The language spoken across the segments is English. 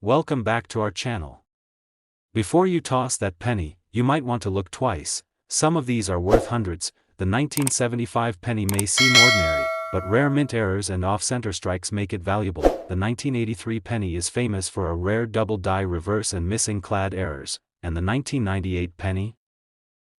Welcome back to our channel. Before you toss that penny, you might want to look twice. Some of these are worth hundreds. The 1975 penny may seem ordinary, but rare mint errors and off-center strikes make it valuable. The 1983 penny is famous for a rare double die reverse and missing clad errors, and the 1998 penny?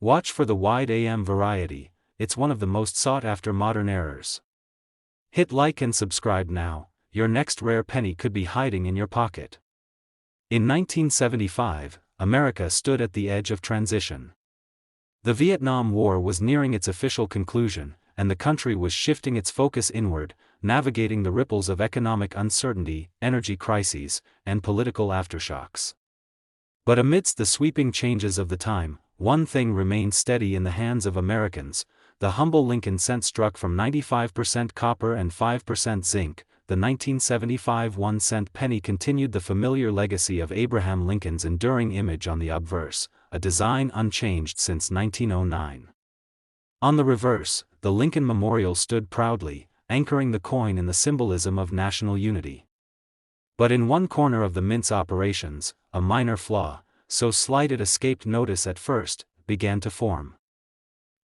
Watch for the wide AM variety. It's one of the most sought-after modern errors. Hit like and subscribe now. Your next rare penny could be hiding in your pocket. In 1975, America stood at the edge of transition. The Vietnam War was nearing its official conclusion, and the country was shifting its focus inward, navigating the ripples of economic uncertainty, energy crises, and political aftershocks. But amidst the sweeping changes of the time, one thing remained steady in the hands of Americans: the humble Lincoln cent struck from 95% copper and 5% zinc. The 1975 1-cent penny continued the familiar legacy of Abraham Lincoln's enduring image on the obverse, a design unchanged since 1909. On the reverse, the Lincoln Memorial stood proudly, anchoring the coin in the symbolism of national unity. But in one corner of the mint's operations, a minor flaw, so slight it escaped notice at first, began to form.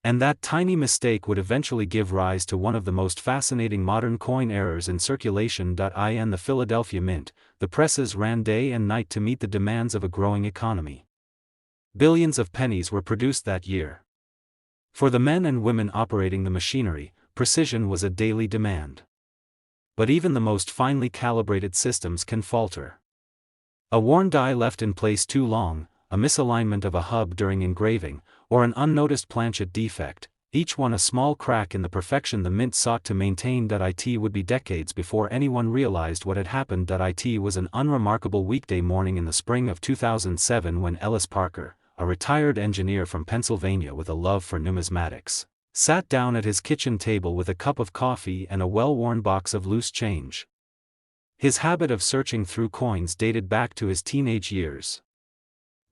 And that tiny mistake would eventually give rise to one of the most fascinating modern coin errors in circulation. In the Philadelphia Mint, the presses ran day and night to meet the demands of a growing economy. Billions of pennies were produced that year. For the men and women operating the machinery, precision was a daily demand. But even the most finely calibrated systems can falter. A worn die left in place too long, a misalignment of a hub during engraving, or an unnoticed planchet defect, each one a small crack in the perfection the mint sought to maintain. It would be decades before anyone realized what had happened. It was an unremarkable weekday morning in the spring of 2007 when Ellis Parker, a retired engineer from Pennsylvania with a love for numismatics, sat down at his kitchen table with a cup of coffee and a well-worn box of loose change. His habit of searching through coins dated back to his teenage years.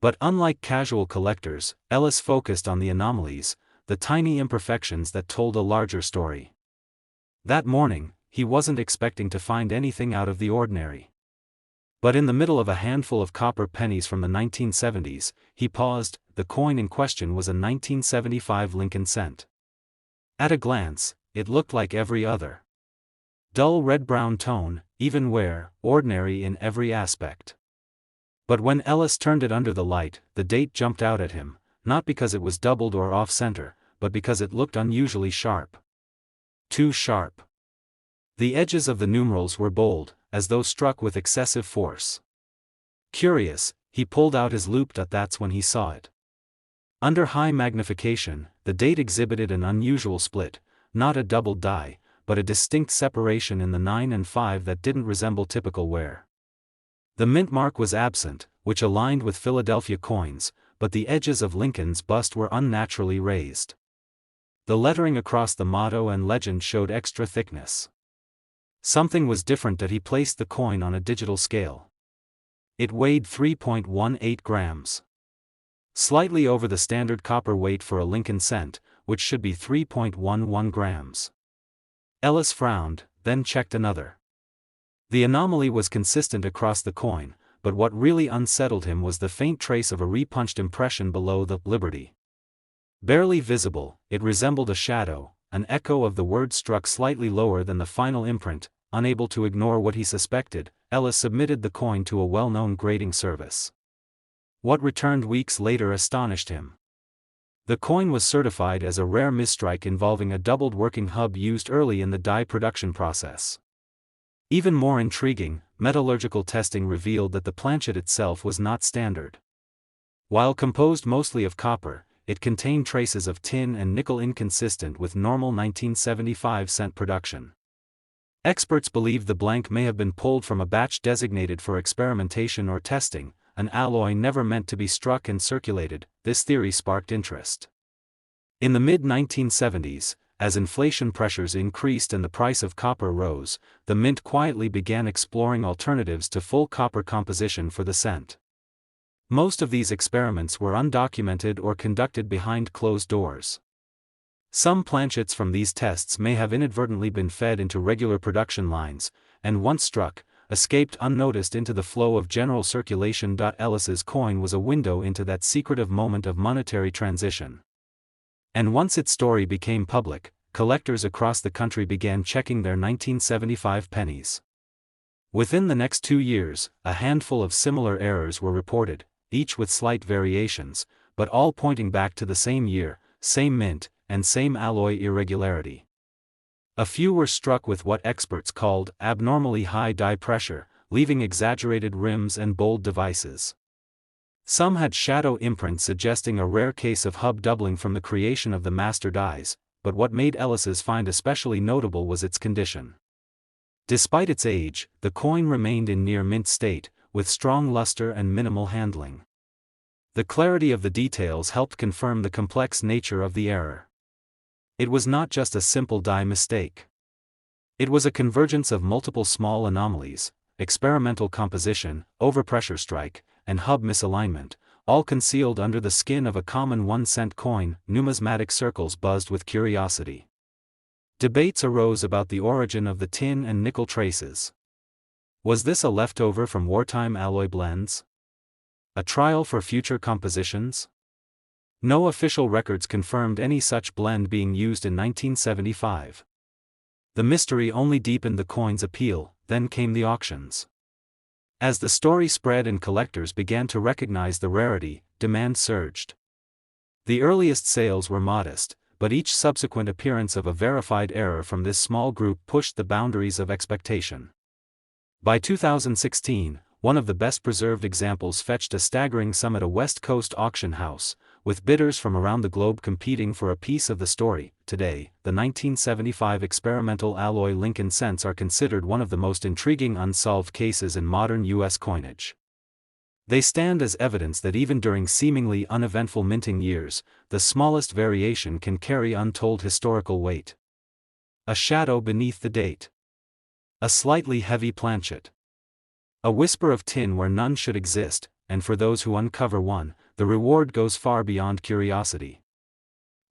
But unlike casual collectors, Ellis focused on the anomalies, the tiny imperfections that told a larger story. That morning, he wasn't expecting to find anything out of the ordinary. But in the middle of a handful of copper pennies from the 1970s, he paused. The coin in question was a 1975 Lincoln cent. At a glance, it looked like every other. Dull red-brown tone, even wear, ordinary in every aspect. But when Ellis turned it under the light, the date jumped out at him, not because it was doubled or off-center, but because it looked unusually sharp. Too sharp. The edges of the numerals were bold, as though struck with excessive force. Curious, he pulled out his loupe. That's when he saw it. Under high magnification, the date exhibited an unusual split, not a doubled die, but a distinct separation in the 9 and 5 that didn't resemble typical wear. The mint mark was absent, which aligned with Philadelphia coins, but the edges of Lincoln's bust were unnaturally raised. The lettering across the motto and legend showed extra thickness. Something was different. He placed the coin on a digital scale. It weighed 3.18 grams. Slightly over the standard copper weight for a Lincoln cent, which should be 3.11 grams. Ellis frowned, then checked another. The anomaly was consistent across the coin, but what really unsettled him was the faint trace of a repunched impression below the Liberty. Barely visible, it resembled a shadow, an echo of the word struck slightly lower than the final imprint. Unable to ignore what he suspected, Ellis submitted the coin to a well-known grading service. What returned weeks later astonished him. The coin was certified as a rare misstrike involving a doubled working hub used early in the die production process. Even more intriguing, metallurgical testing revealed that the planchet itself was not standard. While composed mostly of copper, it contained traces of tin and nickel inconsistent with normal 1975 cent production. Experts believe the blank may have been pulled from a batch designated for experimentation or testing, an alloy never meant to be struck and circulated. This theory sparked interest. In the mid-1970s, as inflation pressures increased and the price of copper rose, the mint quietly began exploring alternatives to full copper composition for the cent. Most of these experiments were undocumented or conducted behind closed doors. Some planchets from these tests may have inadvertently been fed into regular production lines, and once struck, escaped unnoticed into the flow of general circulation. Ellis's coin was a window into that secretive moment of monetary transition. And once its story became public, collectors across the country began checking their 1975 pennies. Within the next 2 years, a handful of similar errors were reported, each with slight variations, but all pointing back to the same year, same mint, and same alloy irregularity. A few were struck with what experts called abnormally high die pressure, leaving exaggerated rims and bold devices. Some had shadow imprints suggesting a rare case of hub doubling from the creation of the master dies, but what made Ellis's find especially notable was its condition. Despite its age, the coin remained in near mint state, with strong luster and minimal handling. The clarity of the details helped confirm the complex nature of the error. It was not just a simple die mistake. It was a convergence of multiple small anomalies: experimental composition, overpressure strike, and hub misalignment, all concealed under the skin of a common 1-cent coin. Numismatic circles buzzed with curiosity. Debates arose about the origin of the tin and nickel traces. Was this a leftover from wartime alloy blends? A trial for future compositions? No official records confirmed any such blend being used in 1975. The mystery only deepened the coin's appeal. Then came the auctions. As the story spread and collectors began to recognize the rarity, demand surged. The earliest sales were modest, but each subsequent appearance of a verified error from this small group pushed the boundaries of expectation. By 2016, one of the best-preserved examples fetched a staggering sum at a West Coast auction house, with bidders from around the globe competing for a piece of the story. Today, the 1975 experimental alloy Lincoln cents are considered one of the most intriguing unsolved cases in modern U.S. coinage. They stand as evidence that even during seemingly uneventful minting years, the smallest variation can carry untold historical weight. A shadow beneath the date. A slightly heavy planchet. A whisper of tin where none should exist, and for those who uncover one, the reward goes far beyond curiosity.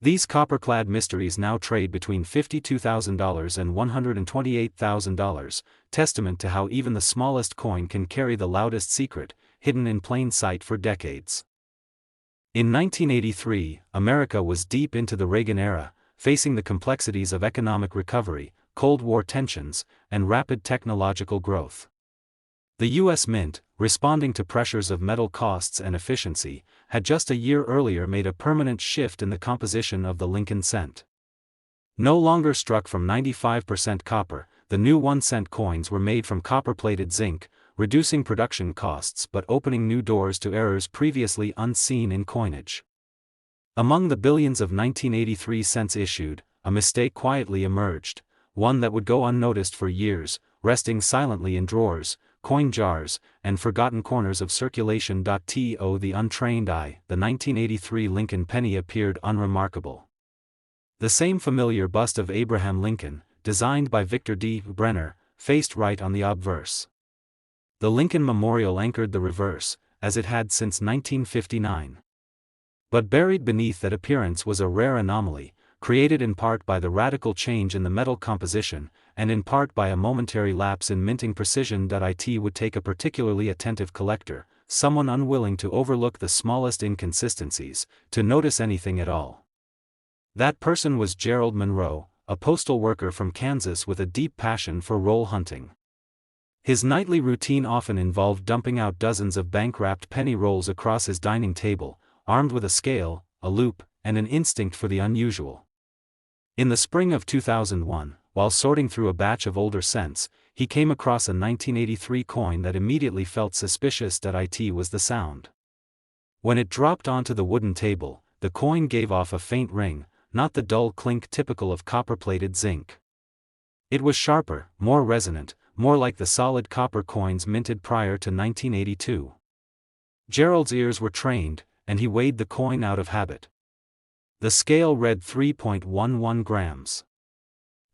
These copper-clad mysteries now trade between $52,000 and $128,000, testament to how even the smallest coin can carry the loudest secret, hidden in plain sight for decades. In 1983, America was deep into the Reagan era, facing the complexities of economic recovery, Cold War tensions, and rapid technological growth. The U.S. Mint, responding to pressures of metal costs and efficiency, had just a year earlier made a permanent shift in the composition of the Lincoln cent. No longer struck from 95% copper, the new 1-cent coins were made from copper-plated zinc, reducing production costs but opening new doors to errors previously unseen in coinage. Among the billions of 1983 cents issued, a mistake quietly emerged, one that would go unnoticed for years, resting silently in drawers, coin jars, and forgotten corners of circulation. To the untrained eye, the 1983 Lincoln penny appeared unremarkable. The same familiar bust of Abraham Lincoln, designed by Victor D. Brenner, faced right on the obverse. The Lincoln Memorial anchored the reverse, as it had since 1959. But buried beneath that appearance was a rare anomaly, created in part by the radical change in the metal composition, and in part by a momentary lapse in minting precision. It would take a particularly attentive collector, someone unwilling to overlook the smallest inconsistencies, to notice anything at all. That person was Gerald Monroe, a postal worker from Kansas with a deep passion for roll hunting. His nightly routine often involved dumping out dozens of bank-wrapped penny rolls across his dining table, armed with a scale, a loop, and an instinct for the unusual. In the spring of 2001, while sorting through a batch of older cents, he came across a 1983 coin that immediately felt suspicious. It was the sound. When it dropped onto the wooden table, the coin gave off a faint ring, not the dull clink typical of copper-plated zinc. It was sharper, more resonant, more like the solid copper coins minted prior to 1982. Gerald's ears were trained, and he weighed the coin out of habit. The scale read 3.11 grams.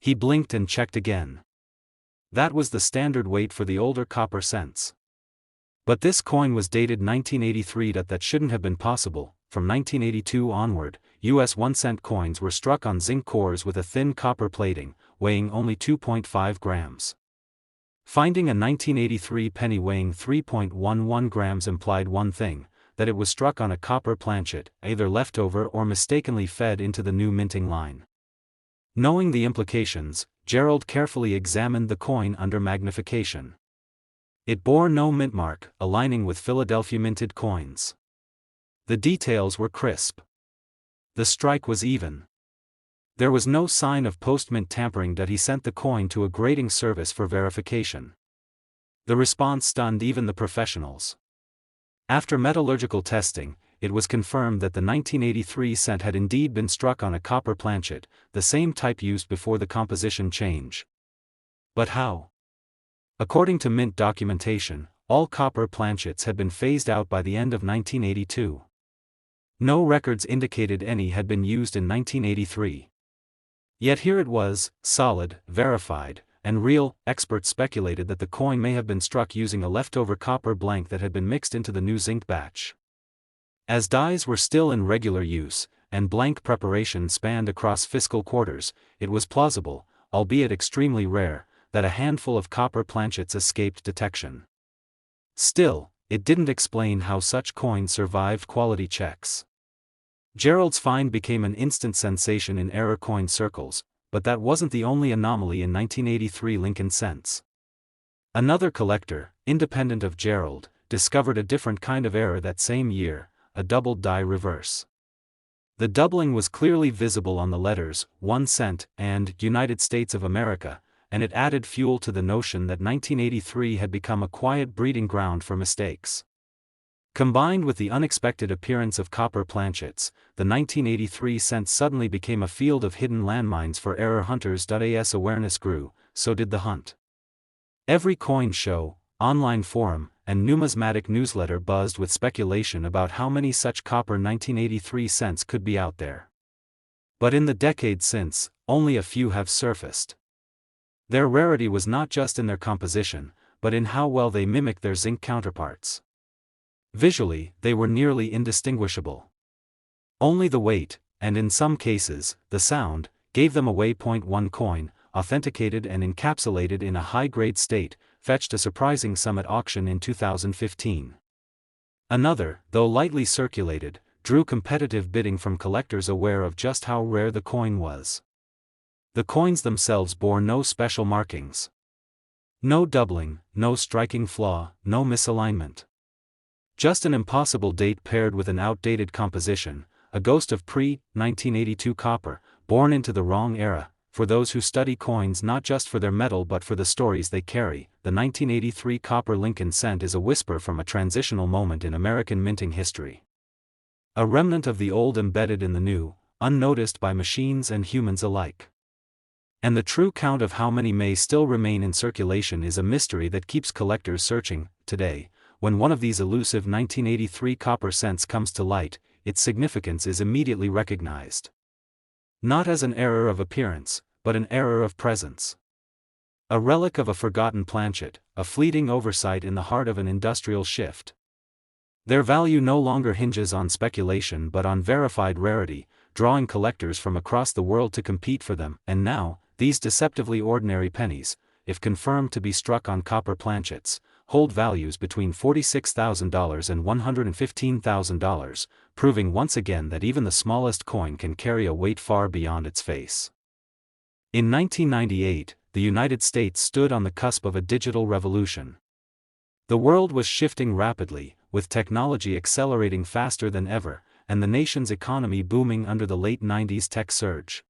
He blinked and checked again. That was the standard weight for the older copper cents. But this coin was dated 1983. That shouldn't have been possible. From 1982 onward, U.S. 1-cent coins were struck on zinc cores with a thin copper plating, weighing only 2.5 grams. Finding a 1983 penny weighing 3.11 grams implied one thing, that it was struck on a copper planchet, either leftover or mistakenly fed into the new minting line. Knowing the implications, Gerald carefully examined the coin under magnification. It bore no mint mark, aligning with Philadelphia minted coins. The details were crisp. The strike was even. There was no sign of post-mint tampering. He sent the coin to a grading service for verification. The response stunned even the professionals. After metallurgical testing, it was confirmed that the 1983 cent had indeed been struck on a copper planchet, the same type used before the composition change. But how? According to mint documentation, all copper planchets had been phased out by the end of 1982. No records indicated any had been used in 1983. Yet here it was, solid, verified, and real. Experts speculated that the coin may have been struck using a leftover copper blank that had been mixed into the new zinc batch. As dies were still in regular use, and blank preparation spanned across fiscal quarters, it was plausible, albeit extremely rare, that a handful of copper planchets escaped detection. Still, it didn't explain how such coins survived quality checks. Gerald's find became an instant sensation in error coin circles, but that wasn't the only anomaly in 1983 Lincoln cents. Another collector, independent of Gerald, discovered a different kind of error that same year, a doubled die reverse. The doubling was clearly visible on the letters, 1 cent, and United States of America, and it added fuel to the notion that 1983 had become a quiet breeding ground for mistakes. Combined with the unexpected appearance of copper planchets, the 1983 cent suddenly became a field of hidden landmines for error hunters. As awareness grew, so did the hunt. Every coin show, online forum, and numismatic newsletter buzzed with speculation about how many such copper 1983 cents could be out there. But in the decades since, only a few have surfaced. Their rarity was not just in their composition, but in how well they mimicked their zinc counterparts. Visually, they were nearly indistinguishable. Only the weight, and in some cases, the sound, gave them away. One coin, authenticated and encapsulated in a high-grade state, fetched a surprising sum at auction in 2015. Another, though lightly circulated, drew competitive bidding from collectors aware of just how rare the coin was. The coins themselves bore no special markings. No doubling, no striking flaw, no misalignment. Just an impossible date paired with an outdated composition, a ghost of pre-1982 copper, born into the wrong era. For those who study coins not just for their metal but for the stories they carry, the 1983 copper Lincoln cent is a whisper from a transitional moment in American minting history. A remnant of the old embedded in the new, unnoticed by machines and humans alike. And the true count of how many may still remain in circulation is a mystery that keeps collectors searching. Today, when one of these elusive 1983 copper cents comes to light, its significance is immediately recognized. Not as an error of appearance, but an error of presence. A relic of a forgotten planchet, a fleeting oversight in the heart of an industrial shift. Their value no longer hinges on speculation but on verified rarity, drawing collectors from across the world to compete for them. And now, these deceptively ordinary pennies, if confirmed to be struck on copper planchets, hold values between $46,000 and $115,000, proving once again that even the smallest coin can carry a weight far beyond its face. In 1998, the United States stood on the cusp of a digital revolution. The world was shifting rapidly, with technology accelerating faster than ever, and the nation's economy booming under the late 90s tech surge.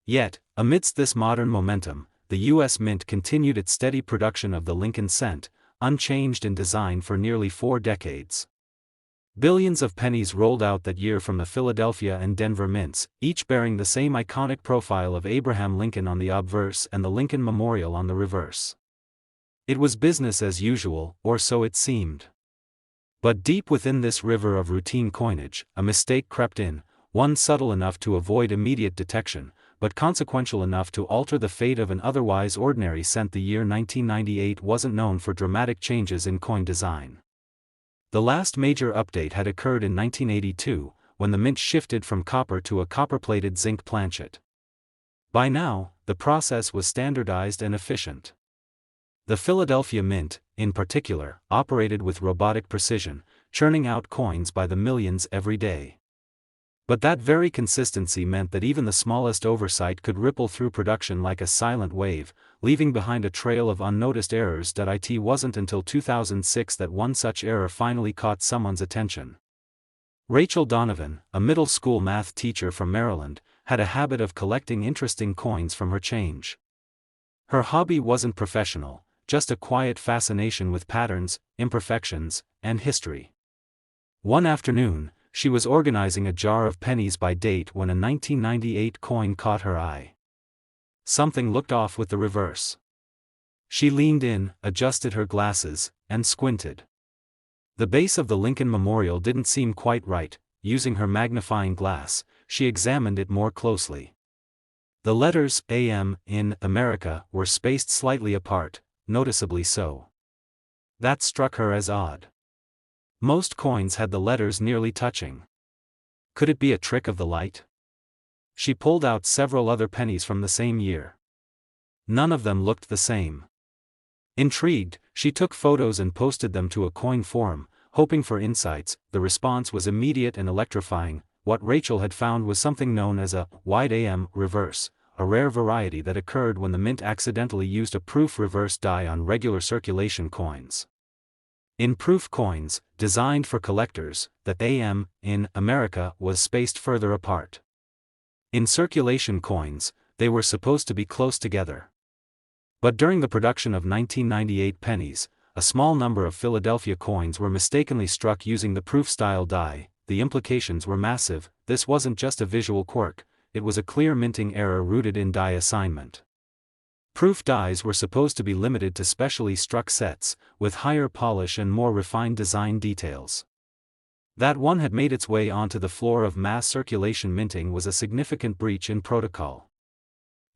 Yet, amidst this modern momentum, the U.S. Mint continued its steady production of the Lincoln cent, unchanged in design for nearly 4 decades. Billions of pennies rolled out that year from the Philadelphia and Denver mints, each bearing the same iconic profile of Abraham Lincoln on the obverse and the Lincoln Memorial on the reverse. It was business as usual, or so it seemed. But deep within this river of routine coinage, a mistake crept in, one subtle enough to avoid immediate detection, but consequential enough to alter the fate of an otherwise ordinary cent. The year 1998 wasn't known for dramatic changes in coin design. The last major update had occurred in 1982, when the mint shifted from copper to a copper-plated zinc planchet. By now, the process was standardized and efficient. The Philadelphia Mint, in particular, operated with robotic precision, churning out coins by the millions every day. But that very consistency meant that even the smallest oversight could ripple through production like a silent wave, leaving behind a trail of unnoticed errors. It wasn't until 2006 that one such error finally caught someone's attention. Rachel Donovan, a middle school math teacher from Maryland, had a habit of collecting interesting coins from her change. Her hobby wasn't professional, just a quiet fascination with patterns, imperfections, and history. One afternoon, she was organizing a jar of pennies by date when a 1998 coin caught her eye. Something looked off with the reverse. She leaned in, adjusted her glasses, and squinted. The base of the Lincoln Memorial didn't seem quite right. Using her magnifying glass, she examined it more closely. The letters AM in America were spaced slightly apart, noticeably so. That struck her as odd. Most coins had the letters nearly touching. Could it be a trick of the light? She pulled out several other pennies from the same year. None of them looked the same. Intrigued, she took photos and posted them to a coin forum, hoping for insights. The response was immediate and electrifying. What Rachel had found was something known as a wide AM reverse, a rare variety that occurred when the mint accidentally used a proof reverse die on regular circulation coins. In proof coins, designed for collectors, the AM in America was spaced further apart. In circulation coins, they were supposed to be close together. But during the production of 1998 pennies, a small number of Philadelphia coins were mistakenly struck using the proof-style die. The implications were massive. This wasn't just a visual quirk, it was a clear minting error rooted in die assignment. Proof dies were supposed to be limited to specially struck sets, with higher polish and more refined design details. That one had made its way onto the floor of mass circulation minting was a significant breach in protocol.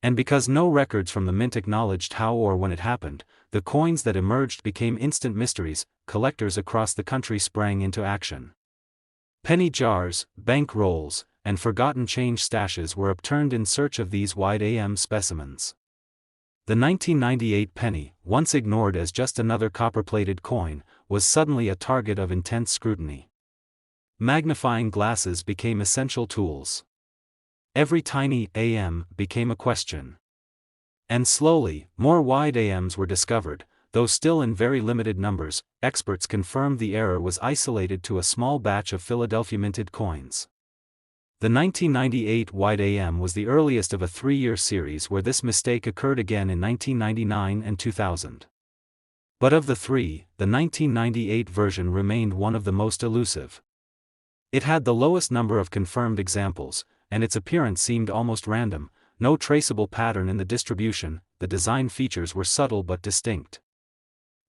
And because no records from the mint acknowledged how or when it happened, the coins that emerged became instant mysteries. Collectors across the country sprang into action. Penny jars, bank rolls, and forgotten change stashes were upturned in search of these wide AM specimens. The 1998 penny, once ignored as just another copper-plated coin, was suddenly a target of intense scrutiny. Magnifying glasses became essential tools. Every tiny AM became a question. And slowly, more wide AMs were discovered, though still in very limited numbers. Experts confirmed the error was isolated to a small batch of Philadelphia minted coins. The 1998 wide AM was the earliest of a 3-year series where this mistake occurred again in 1999 and 2000. But of the three, the 1998 version remained one of the most elusive. It had the lowest number of confirmed examples, and its appearance seemed almost random. No traceable pattern in the distribution. The design features were subtle but distinct.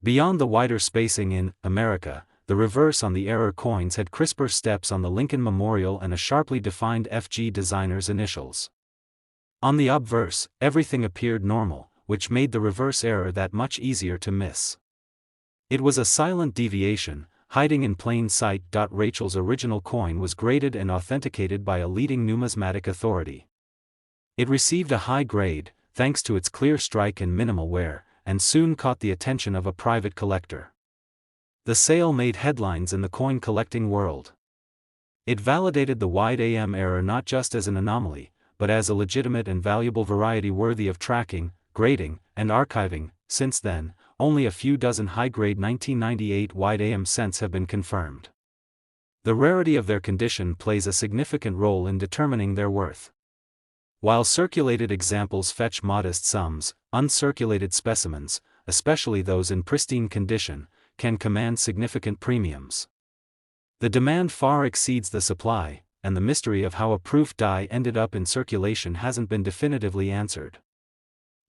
Beyond the wider spacing in America, the reverse on the error coins had crisper steps on the Lincoln Memorial and a sharply defined FG designer's initials. On the obverse, everything appeared normal, which made the reverse error that much easier to miss. It was a silent deviation, hiding in plain sight. Rachel's original coin was graded and authenticated by a leading numismatic authority. It received a high grade, thanks to its clear strike and minimal wear, and soon caught the attention of a private collector. The sale made headlines in the coin collecting world. It validated the wide AM error not just as an anomaly, but as a legitimate and valuable variety worthy of tracking, grading, and archiving. Since then, only a few dozen high-grade 1998 wide AM cents have been confirmed. The rarity of their condition plays a significant role in determining their worth. While circulated examples fetch modest sums, uncirculated specimens, especially those in pristine condition, can command significant premiums. The demand far exceeds the supply, and the mystery of how a proof die ended up in circulation hasn't been definitively answered.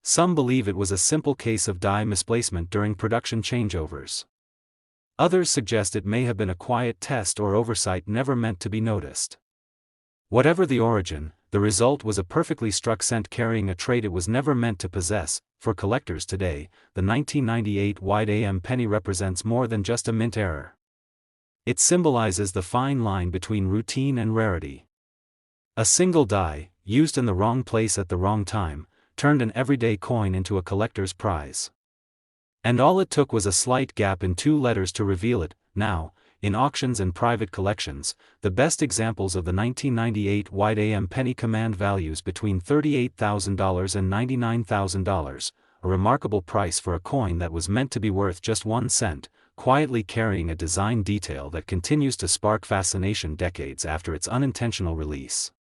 Some believe it was a simple case of die misplacement during production changeovers. Others suggest it may have been a quiet test or oversight never meant to be noticed. Whatever the origin, the result was a perfectly struck cent carrying a trait it was never meant to possess. For collectors today, the 1998 wide AM penny represents more than just a mint error. It symbolizes the fine line between routine and rarity. A single die, used in the wrong place at the wrong time, turned an everyday coin into a collector's prize. And all it took was a slight gap in 2 letters to reveal it. Now, in auctions and private collections, the best examples of the 1998 white AM penny command values between $38,000 and $99,000, a remarkable price for a coin that was meant to be worth just 1 cent, quietly carrying a design detail that continues to spark fascination decades after its unintentional release.